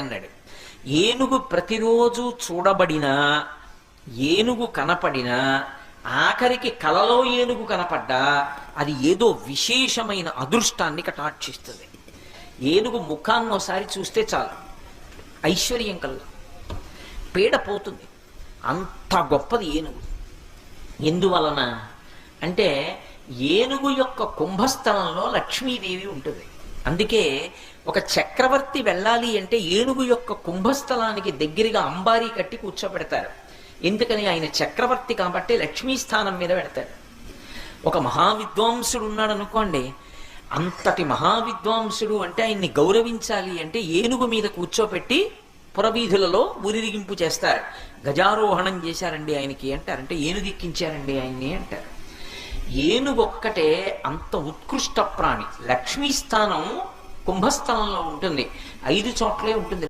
అన్నాడు. ఏనుగు ప్రతిరోజు చూడబడినా, ఏనుగు కనపడినా, ఆఖరికి కలలో ఏనుగు కనపడ్డా అది ఏదో విశేషమైన అదృష్టాన్ని కటాక్షిస్తుంది. ఏనుగు ముఖాన్ని ఒకసారి చూస్తే చాలు ఐశ్వర్యం కల్లా పీడ పోతుంది. అంత గొప్పది ఏనుగు. ఎందువలన అంటే ఏనుగు యొక్క కుంభస్థలంలో లక్ష్మీదేవి ఉంటుంది. అందుకే ఒక చక్రవర్తి వెళ్ళాలి అంటే ఏనుగు యొక్క కుంభస్థలానికి దగ్గరగా అంబారీ కట్టి కూర్చోబెడతారు. ఎందుకని? ఆయన చక్రవర్తి కాబట్టి లక్ష్మీ స్థానం మీద పెడతాడు. ఒక మహావిద్వాంసుడు ఉన్నాడు అనుకోండి, అంతటి మహావిద్వాంసుడు అంటే ఆయన్ని గౌరవించాలి అంటే ఏనుగు మీద కూర్చోపెట్టి పురవీధులలో ఊరిరిగింపు చేస్తారు. గజారోహణం చేశారండి ఆయనకి అంటారు, అంటే ఏనుగెక్కించారండి ఆయన్ని అంటారు. ఏనుగు ఒక్కటే అంత ఉత్కృష్ట ప్రాణి. లక్ష్మీ స్థానం కుంభస్థలంలో ఉంటుంది, 5 చోట్లే ఉంటుంది.